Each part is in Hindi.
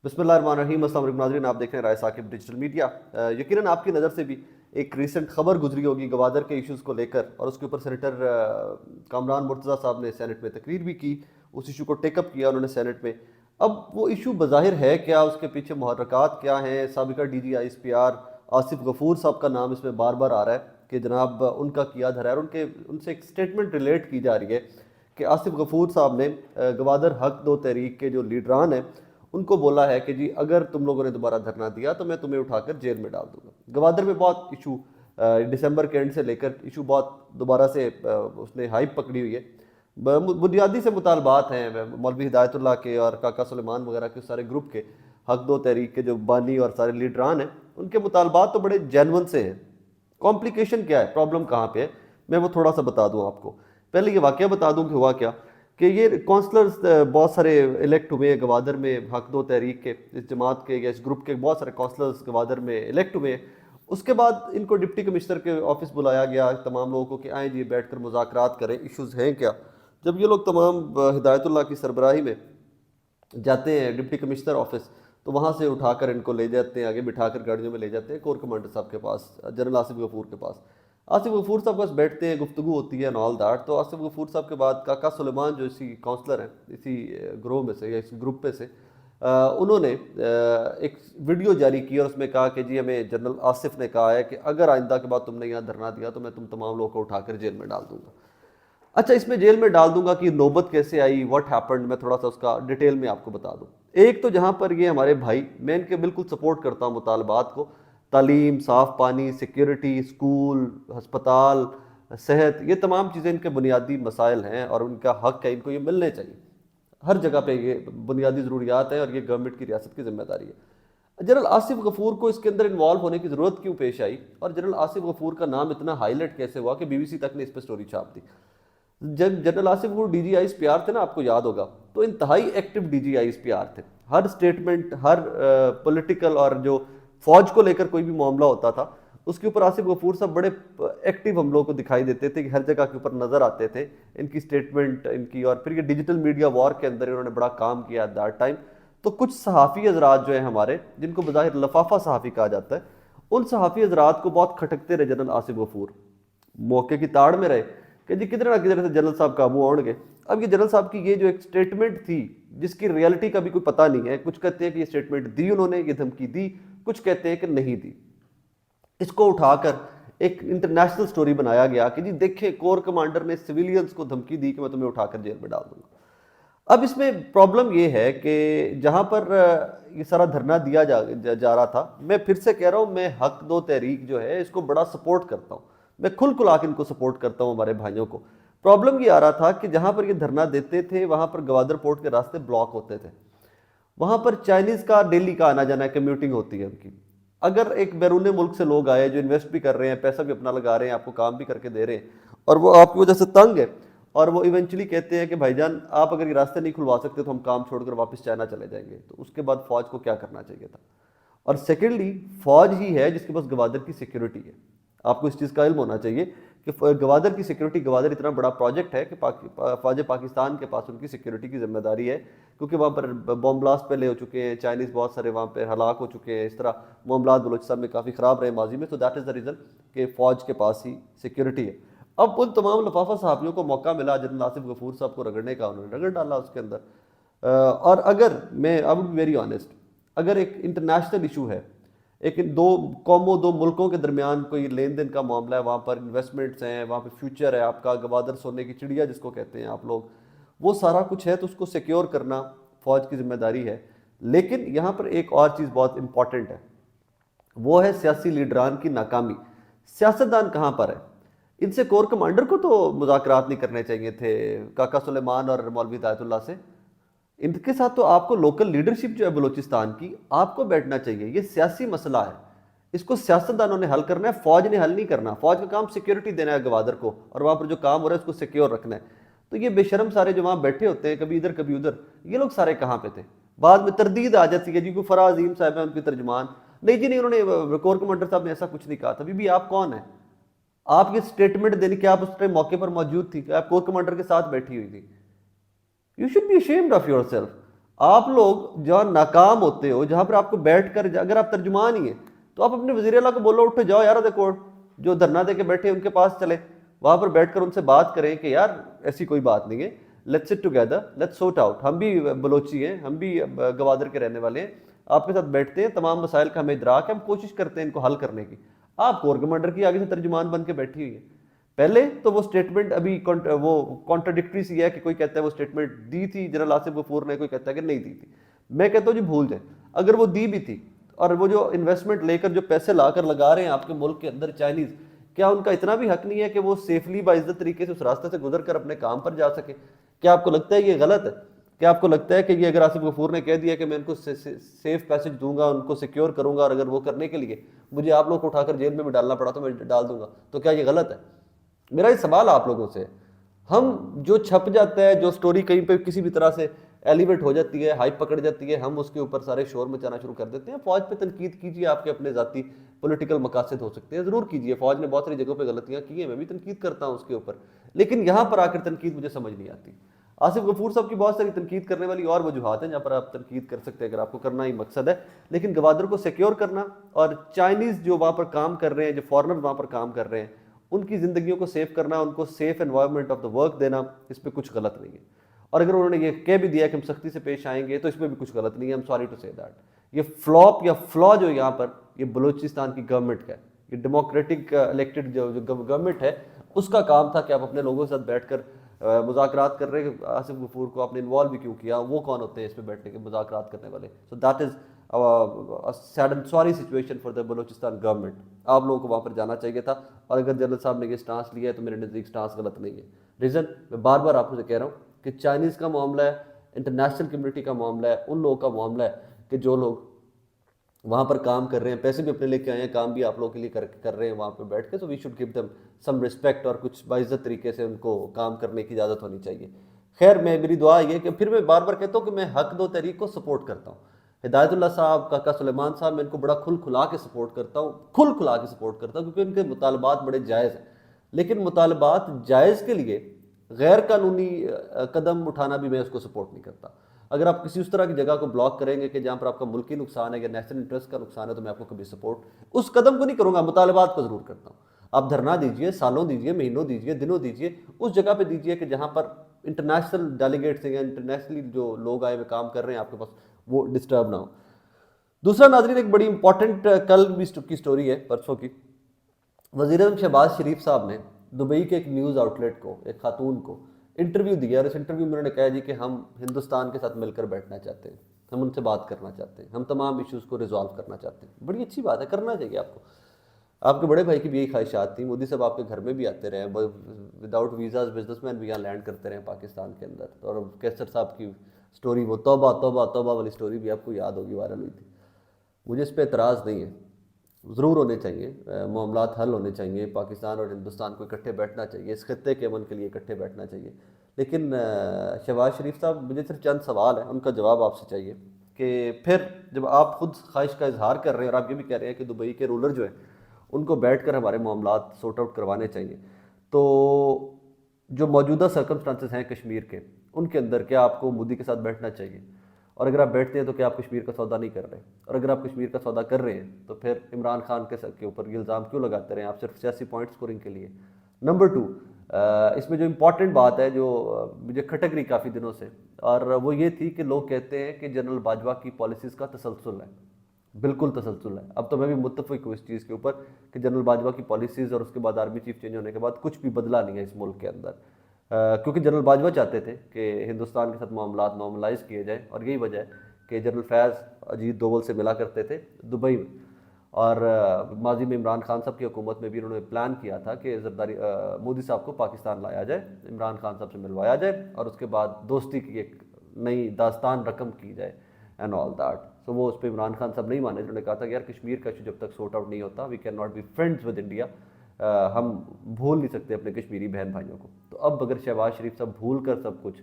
बिस्मिल्लाहिर्रहमानिर्रहीम। अस्सलाम वालेकुम नाज़रीन, आप देख रहे हैं राय साकिब डिजिटल मीडिया। यकीनन आपकी नज़र से भी एक रीसेंट खबर गुजरी होगी गवादर के इश्यूज़ को लेकर, और उसके ऊपर सेनेटर कामरान मुर्तज़ा साहब ने सेनेट में तकरीर भी की, उस इशू को टेकअप किया उन्होंने सेनेट में। अब वो इशू बज़ाहिर है क्या, उसके पीछे मुहर्रकात क्या हैं? साबिका DG ISPR आसिफ गफूर साहब का नाम इसमें बार बार आ रहा है कि जनाब उनका किया धरा है, और उनसे एक स्टेटमेंट रिलेट की जा रही है कि आसिफ गफूर साहब ने गवादर हक दो तहरीक के जो लीडरान हैं उनको बोला है कि जी अगर तुम लोगों ने दोबारा धरना दिया तो मैं तुम्हें उठाकर जेल में डाल दूंगा। गवादर में बहुत इशू दिसंबर के एंड से लेकर इशू बहुत दोबारा से उसने हाइप पकड़ी हुई है। बुनियादी से मुतालबात हैं मौलवी हिदायतुल्लाह के और काका सुलेमान वगैरह के सारे ग्रुप के, हक दो तहरीक के जो बानी और सारे लीडरान हैं उनके मुतालबात तो बड़े जेन्युइन से हैं। कॉम्प्लिकेशन क्या है, प्रॉब्लम कहाँ पे है, मैं वो थोड़ा सा बता दूं आपको। पहले ये वाकया बता दूं कि हुआ क्या कि ये काउंसलर्स बहुत सारे इलेक्ट हुए हैं गवादर में, हक दो तहरीक के इस जमात के या इस ग्रुप के बहुत सारे काउंसलर्स गवादर में इलेक्ट हुए हैं। उसके बाद इनको डिप्टी कमिश्नर के ऑफिस बुलाया गया तमाम लोगों को कि आए जी बैठ कर मुज़ाकरात करें, इश्यूज़ हैं क्या। जब ये लोग तमाम हिदायतुल्लाह की सरबराही में जाते हैं डिप्टी कमिश्नर ऑफिस, तो वहाँ से उठाकर इनको ले जाते हैं, आगे बिठाकर गाड़ियों में ले जाते हैं कोर कमांडर साहब के पास, जनरल आसिफ गफूर के पास। आसिफ गफूर साहब के पास बैठते हैं, गुफ्तगू होती है नॉल दैट। तो आसिफ गफूर साहब के बाद काका सुलेमान जो इसी काउंसलर हैं इसी ग्रोह में से या इस ग्रुप में से, उन्होंने एक वीडियो जारी की और उसमें कहा कि जी हमें जनरल आसिफ ने कहा है कि अगर आइंदा के बाद तुमने यहाँ धरना दिया तो मैं तुम तमाम लोगों को उठाकर जेल में डाल दूंगा। अच्छा, इसमें जेल में डाल दूंगा कि नौबत कैसे आई, व्हाट हैपेंड, मैं थोड़ा सा उसका डिटेल में आपको बता दूं। एक तो जहां पर ये हमारे भाई, मैं इनके बिल्कुल सपोर्ट करता हूं मुतालबात को, तालीम, साफ पानी, सिक्योरिटी, स्कूल, हस्पताल, सेहत, ये तमाम चीज़ें इनके बुनियादी मसाइल हैं और उनका हक है, इनको ये मिलने चाहिए। हर जगह पे ये बुनियादी ज़रूरियात हैं और ये गवर्नमेंट की रियासत की जिम्मेदारी है। जनरल आसिफ गफूर को इसके अंदर इन्वॉल्व होने की ज़रूरत क्यों पेश आई, और जनरल आसिफ गफूर का नाम इतना हाईलाइट कैसे हुआ कि BBC तक ने इस पर स्टोरी छाप दी। जब general Asif Ghafoor DG ISPR थे ना, आपको याद होगा, तो इंतहाई एक्टिव DG ISPR थे। हर स्टेटमेंट, हर पॉलिटिकल और जो फौज को लेकर कोई भी मामला होता था उसके ऊपर आसिफ गफूर साहब बड़े एक्टिव हम लोग को दिखाई देते थे कि हर जगह के ऊपर नजर आते थे इनकी स्टेटमेंट इनकी। और फिर ये डिजिटल मीडिया वॉर के अंदर इन्होंने बड़ा काम किया एट दैट टाइम। तो कुछ सहाफ़ी हजरात जो है हमारे, जिनको बज़ाहिर लफाफा सहाफ़ी कहा जाता है, उन सहाफ़ी हजरात को बहुत खटकते रहे जनरल आसिफ गफूर, मौके की ताड़ में रहे कि जी किधर ना किधर से जनरल साहब काबू आउणगे। अब ये जनरल साहब की ये जो एक स्टेटमेंट थी जिसकी रियलिटी का भी कोई पता नहीं है, कुछ कहते हैं कि ये स्टेटमेंट दी उन्होंने, ये धमकी दी, कुछ कहते हैं कि नहीं दी। इसको उठाकर एक इंटरनेशनल स्टोरी बनाया गया कि जी देखें कोर कमांडर ने सिविलियंस को धमकी दी कि मैं तुम्हें उठाकर जेल में डाल दूंगा। अब इसमें प्रॉब्लम यह है कि जहां पर ये सारा धरना दिया जा रहा था, मैं फिर से कह रहा हूं, मैं हक दो तहरीक जो है इसको बड़ा सपोर्ट करता हूं, मैं खुल खुला के इनको सपोर्ट करता हूं, हमारे भाइयों को। प्रॉब्लम ये आ रहा था कि जहां पर ये धरना देते थे वहां पर गवादर पोर्ट के रास्ते ब्लॉक होते थे, वहां पर चाइनीज का डेली का आना जाना, कम्यूटिंग होती है उनकी। अगर एक बैरून मुल्क से लोग आए जो इन्वेस्ट भी कर रहे हैं, पैसा भी अपना लगा रहे हैं, आपको काम भी करके दे रहे हैं, और वो आपकी वजह से तंग है, और वो इवेंचुअली कहते हैं कि भाईजान आप अगर ये रास्ते नहीं खुलवा सकते तो हम काम छोड़कर वापस चाइना चले जाएंगे, तो उसके बाद फौज को क्या करना चाहिए था। और सेकेंडली, फौज ही है जिसके पास गवादर की सिक्योरिटी है। आपको इस चीज़ का इल्म होना चाहिए कि गवादर की सिक्योरिटी, गवादर इतना बड़ा प्रोजेक्ट है कि फौज पाकिस्तान के पास उनकी सिक्योरिटी की जिम्मेदारी है, क्योंकि वहाँ पर बॉम्ब ब्लास्ट पहले हो चुके हैं, चाइनीज़ बहुत सारे वहाँ पर हलाक हो चुके हैं, इस तरह मामलात बलूचिस्तान में काफ़ी ख़राब रहे माजी में। तो दैट इज़ द रीज़न कि फ़ौज के पास ही सिक्योरिटी है। अब उन तमाम लफाफा सहाफ़ियों को मौका मिला जनरल आसिफ गफूर साहब को रगड़ने का, उन्होंने रगड़ डाला उसके अंदर। और अगर मैं अब वेरी ऑनेस्ट, अगर एक इंटरनेशनल इशू है, एक दो कौमों, दो मुल्कों के दरमियान कोई लेन देन का मामला है, वहाँ पर इन्वेस्टमेंट्स हैं, वहाँ पर फ्यूचर है आपका, गवादर सोने की चिड़िया जिसको कहते हैं आप लोग, वो सारा कुछ है, तो उसको सिक्योर करना फौज की जिम्मेदारी है। लेकिन यहाँ पर एक और चीज़ बहुत इंपॉर्टेंट है, वो है सियासी लीडरान की नाकामी। सियासतदान कहाँ पर है? इनसे कोर कमांडर को तो मुज़ाकरात नहीं करने चाहिए थे, काका सुलेमान और मौलवी हिदायतुल्लाह से। इनके साथ तो आपको लोकल लीडरशिप जो है बलूचिस्तान की, आपको बैठना चाहिए। ये सियासी मसला है, इसको सियासतदानों ने हल करना है, फौज ने हल नहीं करना। फौज का काम सिक्योरिटी देना है गवादर को, और वहाँ पर जो काम हो रहा है उसको सिक्योर रखना है। तो ये बेशरम सारे जो वहाँ बैठे होते हैं, कभी इधर कभी उधर, ये लोग सारे कहाँ पे थे? बाद में तरदीद आ जाती है जी, कोई फराज अजीम साहब है उनके तर्जमान, नहीं जी नहीं, उन्होंने कोर कमांडर साहब ने ऐसा कुछ नहीं कहा था। अभी भी आप कौन है? आप ये स्टेटमेंट देने की, आप उस टाइम मौके पर मौजूद थी, आप कोर कमांडर के साथ बैठी हुई थी। You should be ashamed of your self. आप लोग जहाँ नाकाम होते हो, जहाँ पर आपको बैठ कर, अगर आप तर्जुमान ही है तो आप अपने वज़ीर आला को बोलो उठो जाओ यार, कोर्ट जो धरना दे के बैठे उनके पास चले, वहाँ पर बैठकर उनसे बात करें कि यार ऐसी कोई बात नहीं है, let's sit together, let's sort out, हम भी बलोची हैं, हम भी गवादर के रहने वाले हैं, आपके साथ बैठते हैं, तमाम मसाइल का हमें इदराक है, हम कोशिश करते हैं इनको हल करने की। आप कोर कमांडर की आगे से तर्जुमान बन के बैठी हुई है। पहले तो वो स्टेटमेंट अभी वो कॉन्ट्राडिक्टरी सी है कि कोई कहता है वो स्टेटमेंट दी थी जनरल आसिफ गफूर ने, कोई कहता है कि नहीं दी थी। मैं कहता हूँ जी भूल जाए, अगर वो दी भी थी और वो जो इन्वेस्टमेंट लेकर जो पैसे लाकर लगा रहे हैं आपके मुल्क के अंदर चाइनीज, क्या उनका इतना भी हक नहीं है कि वो सेफली बाइज्जत तरीके से उस रास्ते से गुजर कर अपने काम पर जा सके? क्या आपको लगता है ये गलत है? क्या आपको लगता है कि ये अगर आसिफ गफूर ने कह दिया कि मैं उनको सेफ पैसेज दूंगा, उनको सिक्योर करूंगा, और अगर वो करने के लिए मुझे आप लोग को उठाकर जेल में भी डालना पड़ा तो मैं डाल दूंगा, तो क्या ये गलत है? मेरा ये सवाल आप लोगों से। हम जो छप जाता है, जो स्टोरी कहीं पे किसी भी तरह से एलिवेट हो जाती है, हाइप पकड़ जाती है, हम उसके ऊपर सारे शोर मचाना शुरू कर देते हैं। फौज पे तनकीद कीजिए, आपके अपने जाती पॉलिटिकल मकासद हो सकते हैं, जरूर कीजिए, फौज ने बहुत सारी जगहों पे गलतियां की हैं, मैं भी तनकीद करता हूं उसके ऊपर, लेकिन यहां पर आकर तनकीद मुझे समझ नहीं आती। आसिफ गफूर साहब की बहुत सारी तनकीद करने वाली और वजूहत हैं जहाँ पर आप तनकीद कर सकते हैं अगर आपको करना ही मकसद है, लेकिन गवादर को सिक्योर करना और चाइनीज़ जो वहाँ पर काम कर रहे हैं, जो फॉरनर वहाँ पर काम कर रहे हैं, उनकी ज़िंदगियों को सेव करना, उनको safe environment of the work देना, इस पर कुछ गलत नहीं है। और अगर उन्होंने ये कह भी दिया कि हम सख्ती से पेश आएंगे तो इसमें भी कुछ गलत नहीं है, I am sorry to say that. ये फ्लॉप या फ्लॉ जो यहाँ पर ये बलूचिस्तान की गवर्नमेंट का है, ये डेमोक्रेटिक इलेक्टेड जो गवर्नमेंट है, उसका काम था कि आप अपने लोगों के साथ बैठकर मुज़ाकरात कर रहे हैं। आसिफ गफूर को आपने इन्वॉल्व भी क्यों किया? वो कौन होते हैं इस पर बैठने के मुज़ाकरात करने वाले? So that is sad and sorry situation for the Balochistan government. आप लोगों को वहाँ पर जाना चाहिए था, और अगर जनरल साहब ने ये स्टांस लिया है तो मेरे नज़दीक स्टांस गलत नहीं है। रीज़न मैं बार बार आपको कह रहा हूँ कि चाइनीज़ का मामला है, इंटरनेशनल कम्युनिटी का मामला है, उन लोगों का मामला है कि जो लोग वहाँ पर काम कर रहे हैं, पैसे भी अपने लेके आए हैं, काम भी आप लोगों के लिए कर रहे हैं वहाँ पर बैठ के, तो we should give them some respect और कुछ बाइज्जत तरीके से उनको काम करने की इजाज़त होनी चाहिए। खैर, मैं मेरी दुआ ये कि फिर मैं बार बार कहता हूँ कि मैं हक दो तहरीक को सपोर्ट करता हूँ। हिदायतुल्लाह साहब, काका सुलेमान साहब, मैं इनको बड़ा खुल खुला के सपोर्ट करता हूँ, खुल खुला के सपोर्ट करता हूँ, क्योंकि इनके मुतालबात बड़े जायज़ हैं। लेकिन मुतालबात जायज़ के लिए गैर कानूनी कदम उठाना भी मैं उसको सपोर्ट नहीं करता। अगर आप किसी उस तरह की जगह को ब्लॉक करेंगे कि जहाँ पर आपका मुल्की नुकसान है या नेशनल इंटरेस्ट का नुकसान है, तो मैं आपको कभी सपोर्ट उस कदम को नहीं करूँगा, मुतालबात को ज़रूर करता हूँ। आप धरना दीजिए, सालों दीजिए, महीनों दीजिए, दिनों दीजिए, उस जगह पे दीजिए कि जहाँ पर इंटरनेशनल डेलीगेट्स हैं या इंटरनेशनली जो लोग आए हुए काम कर रहे हैं आपके पास, वो डिस्टर्ब ना हो। दूसरा नाज़रीन, एक बड़ी इंपॉर्टेंट कल भी की स्टोरी है, परसों की। वज़ीर-ए-आज़म शहबाज शरीफ साहब ने दुबई के एक न्यूज़ आउटलेट को, एक खातून को इंटरव्यू दिया, और इस इंटरव्यू में उन्होंने कहा जी कि हम हिंदुस्तान के साथ मिलकर बैठना चाहते हैं, हम उनसे बात करना चाहते हैं, हम तमाम इश्यूज़ को रिजॉल्व करना चाहते हैं। बड़ी अच्छी बात है, करना चाहिए आपको। आपके बड़े भाई की भी यही ख्वाहिशात थी, मोदी साहब आपके घर में भी आते रहे, विदाउट वीज़ाज बिजनेसमैन भी यहाँ लैंड करते रहे पाकिस्तान के अंदर। और कैसर साहब की स्टोरी, वो तौबा तौबा तौबा वाली स्टोरी भी आपको याद होगी, वायरल हुई थी। मुझे इस पर एतराज़ नहीं है, ज़रूर होने चाहिए, मामलात हल होने चाहिए, पाकिस्तान और हिंदुस्तान को इकट्ठे बैठना चाहिए, इस खत्ते के अमन के लिए इकट्ठे बैठना चाहिए। लेकिन शहबाज शरीफ साहब, मुझे सिर्फ चंद सवाल है, उनका जवाब आपसे चाहिए कि फिर जब आप खुद ख्वाहिश का इजहार कर रहे हैं और आप ये भी कह रहे हैं कि दुबई के रूलर जो है उनको बैठ कर हमारे मामलात सॉर्ट आउट करवाने चाहिए, तो जो मौजूदा सर्कमस्टांसेस हैं कश्मीर के, उनके अंदर क्या आपको मोदी के साथ बैठना चाहिए? और अगर आप बैठते हैं तो क्या आप कश्मीर का सौदा नहीं कर रहे? और अगर आप कश्मीर का सौदा कर रहे हैं तो फिर इमरान खान के ऊपर ये इल्ज़ाम क्यों लगाते रहे आप सिर्फ सियासी पॉइंट स्कोरिंग के लिए? नंबर 2, इसमें जो इम्पॉर्टेंट बात है जो मुझे खटक रही काफ़ी दिनों से, और वो ये थी कि लोग कहते हैं कि जनरल बाजवा की पॉलिसीज़ का तसलसल है। बिल्कुल तसलसल है। अब तो मैं भी मुत्तफ़िक हूँ इस चीज़ के ऊपर कि जनरल बाजवा की पॉलिसीज़ और उसके बाद आर्मी चीफ चेंज होने के बाद कुछ भी बदला नहीं है इस मुल्क के अंदर। क्योंकि जनरल बाजवा चाहते थे कि हिंदुस्तान के साथ मामलात नॉर्मलाइज़ किए जाएँ, और यही वजह है कि जनरल फैज़ अजीत दोवल से मिला करते थे दुबई में। और माजी में इमरान खान साहब की हुकूमत में भी उन्होंने प्लान किया था कि जरदारी मोदी साहब को पाकिस्तान लाया जाए, इमरान खान साहब से मिलवाया जाए, और उसके बाद दोस्ती की एक नई दास्तान रकम की जाए एंड ऑल दैट। सो वो उस पर इमरान खान साहब नहीं माने, उन्होंने कहा था कि यार कश्मीर का इशू जब तक सॉर्ट आउट नहीं होता, we can not be friends with India, हम भूल नहीं सकते अपने कश्मीरी बहन भाइयों को। तो अब अगर शहबाज शरीफ साहब भूल कर सब कुछ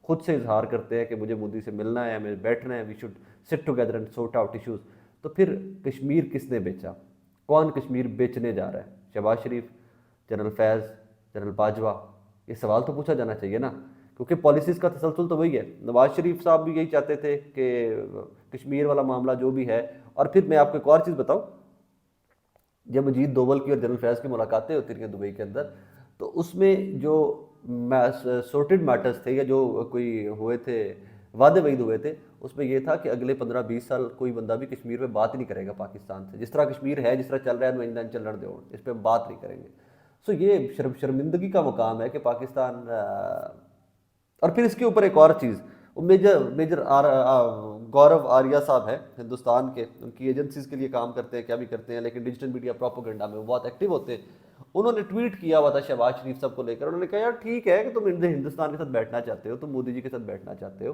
खुद से इजहार करते हैं कि मुझे मोदी से मिलना है, हमें बैठना है, we should sit together and sort out issues, तो फिर कश्मीर किसने बेचा? कौन कश्मीर बेचने जा रहा है? शहबाज शरीफ, जनरल फैज़, जनरल बाजवा? ये सवाल तो पूछा जाना चाहिए ना, क्योंकि पॉलिसीज़ का तसलसल तो वही है। नवाज शरीफ साहब भी यही चाहते थे कि कश्मीर वाला मामला जो भी है। और फिर मैं आपको एक और चीज़ बताऊँ, जब अजीत डोवल की और जनरल फैज़ की मुलाकातें होती रही दुबई के अंदर, तो उसमें जो सॉर्टेड मैटर्स थे या जो कोई हुए थे, वादे वहीद हुए थे, उसमें यह था कि अगले 15-20 साल कोई बंदा भी कश्मीर पे बात ही नहीं करेगा पाकिस्तान से। जिस तरह कश्मीर है, जिस तरह चल रहा है, इन चलने दो, इस पर बात नहीं करेंगे। सो ये शर्मिंदगी का मुकाम है कि पाकिस्तान और फिर इसके ऊपर एक और चीज़, वो मेजर मेजर गौरव आर्या साहब है हिंदुस्तान के, उनकी एजेंसीज के लिए काम करते हैं, क्या भी करते हैं, लेकिन डिजिटल मीडिया प्रोपोगंडा में वो बहुत एक्टिव होते हैं। उन्होंने ट्वीट किया हुआ था शहबाज शरीफ साहब को लेकर। उन्होंने कहा यार ठीक है कि तुम हिंदुस्तान के साथ बैठना चाहते हो, तुम मोदी जी के साथ बैठना चाहते हो,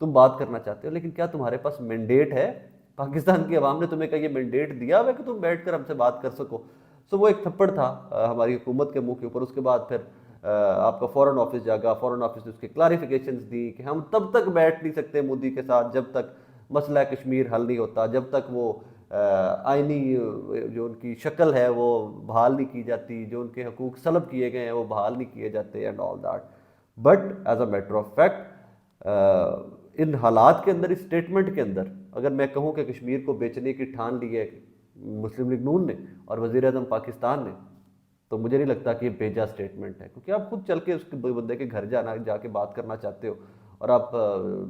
तुम बात करना चाहते हो, लेकिन क्या तुम्हारे पास मैंडेट है? पाकिस्तान की आवाम ने तुम्हें क्या ये मैंडेट दिया हुआ है कि तुम बैठकर हमसे बात कर सको? सो वो एक थप्पड़ था हमारी हुकूमत के मुंह के ऊपर। उसके बाद फिर आपका फॉरेन ऑफिस जागा, फॉरेन ऑफिस ने उसकी क्लैरिफिकेशंस दी कि हम तब तक बैठ नहीं सकते मोदी के साथ जब तक मसला कश्मीर हल नहीं होता, जब तक वो आइनी जो उनकी शक्ल है वो बहाल नहीं की जाती, जो उनके हकूक सलब किए गए हैं वो बहाल नहीं किए जाते and all that. But as a matter of fact इन हालात के अंदर, इस स्टेटमेंट के अंदर, अगर मैं कहूँ कि कश्मीर को बेचने की ठान ली है मुस्लिम लीग नून ने और वज़ीर आज़म पाकिस्तान ने, तो मुझे नहीं लगता कि ये भेजा स्टेटमेंट है। क्योंकि आप खुद चल के उसके बंदे के घर जाके बात करना चाहते हो, और आप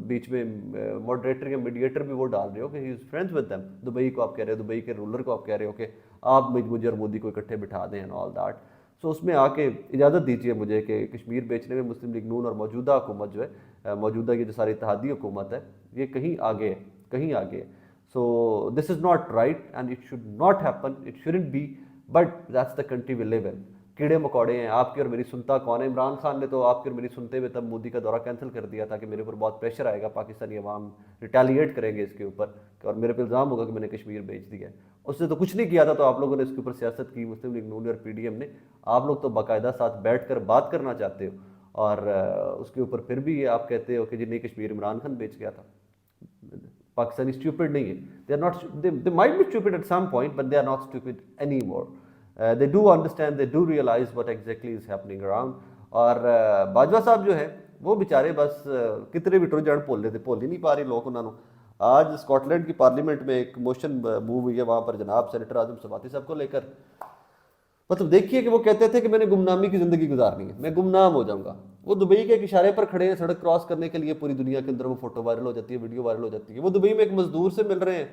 बीच में मॉडरेटर या मीडिएटर भी वो डाल रहे हो कि he is friends with them. Dubai को आप कह रहे हो, दुबई के रूलर को आप कह रहे हो कि आप मुझे और मोदी को इकट्ठे बिठा दें एंड ऑल दैट। सो उसमें आके इजाज़त दीजिए मुझे कि कश्मीर बेचने में मुस्लिम लीग नून और मौजूदा हुकूमत जो है, मौजूदा ये जो सारी इत्तेहादी हुकूमत है, ये कहीं आगे है, कहीं आगे है। So this is not right and it should not happen, it shouldn't be, but that's the country we live in. कीड़े मकोड़े हैं, आपकी और मेरी सुनता कौन है? इमरान खान ने तो आपकी और मेरी सुनते हुए तब मोदी का दौरा कैंसिल कर दिया था कि मेरे ऊपर बहुत प्रेशर आएगा, पाकिस्तानी अवाम रिटेलिएट करेंगे इसके ऊपर और मेरे पे इल्ज़ाम होगा कि मैंने कश्मीर बेच दिया है। उसने तो कुछ नहीं किया था, तो आप लोगों ने इसके ऊपर सियासत की, मुस्लिम लीग नून और पीडीएम ने। आप लोग तो बाकायदा साथ बैठ कर बात करना चाहते हो, और उसके ऊपर फिर भी आप कहते हो कि जी नहीं, कश्मीर इमरान खान बेच गया था। पाकिस्तानी स्टूपिड नहीं है, they are not, they might be stupid at some point, but they are not stupid any more. They do understand, they do realise what exactly is happening around. और बाजवा साहब जो है वो बेचारे बस कितने भी टुर जड़ भोल ही नहीं पा रहे लोग उन्होंने। आज स्कॉटलैंड की पार्लियामेंट में एक मोशन मूव हुई है, वहाँ पर जनाब सेनेटर आजम सवाती साहब को लेकर, मतलब देखिए कि वो कहते थे कि मैंने गुमनामी की ज़िंदगी गुजारनी है, मैं गुमनाम हो जाऊंगा। वो दुबई के एक इशारे पर खड़े हैं सड़क क्रॉस करने के लिए, पूरी दुनिया के अंदर वो फोटो वायरल हो जाती है, वीडियो वायरल हो जाती है। वो दुबई में एक मजदूर से मिल रहे हैं,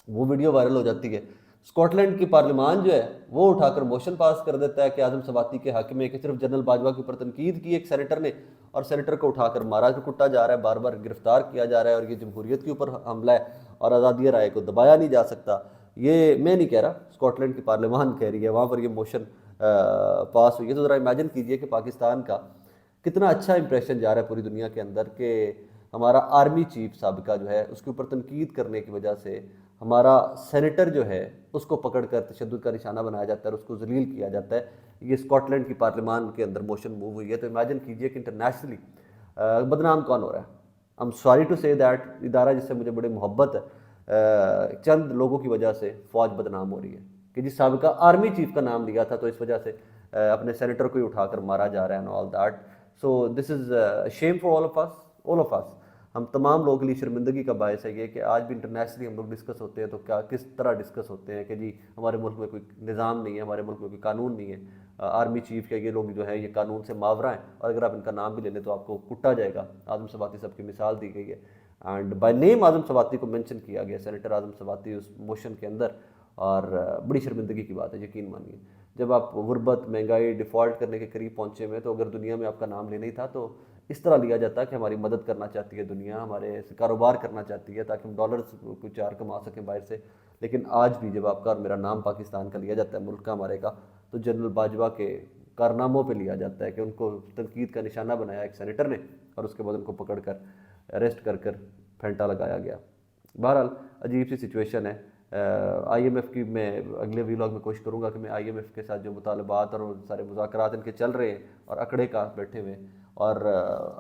वो वीडियो वायरल हो जाती है। स्कॉटलैंड की पार्लियामान जो है वो उठाकर मोशन पास कर देता है कि आजम सवाती के हक में, कि सिर्फ जनरल बाजवा के ऊपर तनकीद की एक सेनेटर ने, और सेनेटर को उठाकर मारा कुटा जा रहा है, बार बार गिरफ्तार किया जा रहा है, और ये जमहूरियत के ऊपर हमला है और आज़ादी राय को दबाया नहीं जा सकता। ये मैं नहीं कह रहा, स्कॉटलैंड की पार्लियामान कह रही है, वहाँ पर ये मोशन पास हुई है। तो ज़रा इमेजिन कीजिए कि पाकिस्तान का कितना अच्छा इंप्रेशन जा रहा है पूरी दुनिया के अंदर कि हमारा आर्मी चीफ साबिका जो है उसके ऊपर तनकीद करने की वजह से हमारा सेनेटर जो है उसको पकड़कर तशद्दुद का निशाना बनाया जाता है और उसको जलील किया जाता है। ये स्कॉटलैंड की पार्लियामान के अंदर मोशन मूव हुई है। तो इमेजिन कीजिए कि इंटरनेशनली बदनाम कौन हो रहा है। I am sorry to say that, इदारा जिससे मुझे बड़ी मोहब्बत है, चंद लोगों की वजह से फ़ौज बदनाम हो रही है कि जिस साबिका आर्मी चीफ का नाम लिया था, तो इस वजह से अपने सेनेटर को ही उठाकर मारा जा रहा है and all that. So this is Shem for all of us. हम तमाम लोगों के लिए शर्मिंदगी का बायस है ये कि आज भी इंटरनेशनली हम लोग डिस्कस होते हैं तो क्या किस तरह डिस्कस होते हैं कि जी हमारे मुल्क में कोई निज़ाम नहीं है, हमारे मुल्क में कोई कानून नहीं है, आर्मी चीफ या ये लोग जो है ये कानून से मावरा हैं, और अगर आप इनका नाम भी ले लें तो आपको कुटा जाएगा। आजम सवाती साहब की मिसाल दी गई है एंड बाय नेम आजम सवाती को मेंशन किया गया, सेनेटर आजम सवाती उस मोशन के अंदर। और बड़ी शर्मिंदगी की बात है, यकीन मानिए। जब आप गुर्बत, महंगाई, डिफ़ॉल्ट करने के करीब पहुंचे हुए, तो अगर दुनिया में आपका नाम लेना ही था तो इस तरह लिया जाता है कि हमारी मदद करना चाहती है दुनिया, हमारे से कारोबार करना चाहती है ताकि हम डॉलर्स कुछ चार कमा सकें बाहर से। लेकिन आज भी जब आपका और मेरा नाम पाकिस्तान का लिया जाता है, मुल्क का, हमारे का, तो जनरल बाजवा के कारनामों पे लिया जाता है कि उनको तनकीद का निशाना बनाया एक सेनेटर ने और उसके बाद उनको पकड़ कर अरेस्ट कर कर फेंटा लगाया गया। बहरहाल अजीब सी सिचुएशन है। IMF की मैं अगले व्लॉग में कोशिश करूँगा कि मैं IMF के साथ जो मुतालबात और सारे मुज़ाकरात इनके चल रहे हैं और अकड़े का बैठे हुए, और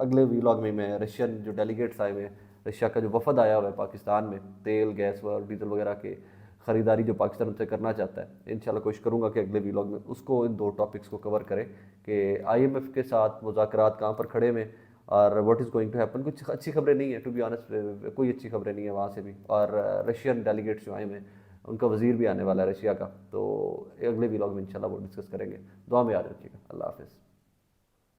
अगले व्लॉग में मैं रशियन जो डेलीगेट्स आए हुए हैं, रशिया का जो वफद आया हुआ है पाकिस्तान में, तेल, गैस और डीजल वगैरह के ख़रीदारी जो पाकिस्तान उनसे करना चाहता है। इंशाल्लाह कोशिश करूँगा कि अगले व्लॉग में उसको इन 2 टॉपिक्स को कवर करें कि IMF के साथ मुज़ाकरात कहाँ पर खड़े में और what is going to happen. कुछ अच्छी खबरें नहीं है, टू बी ऑनेस्ट कोई अच्छी खबरें नहीं है वहाँ से भी। और रशियन डेलीगेट्स जो आए हुए हैं, उनका वज़ीर भी आने वाला है रशिया का, तो अगले व्लॉग में इंशाल्लाह वो डिस्कस करेंगे। दुआ में याद रखिएगा। अल्लाह हाफ़िज़।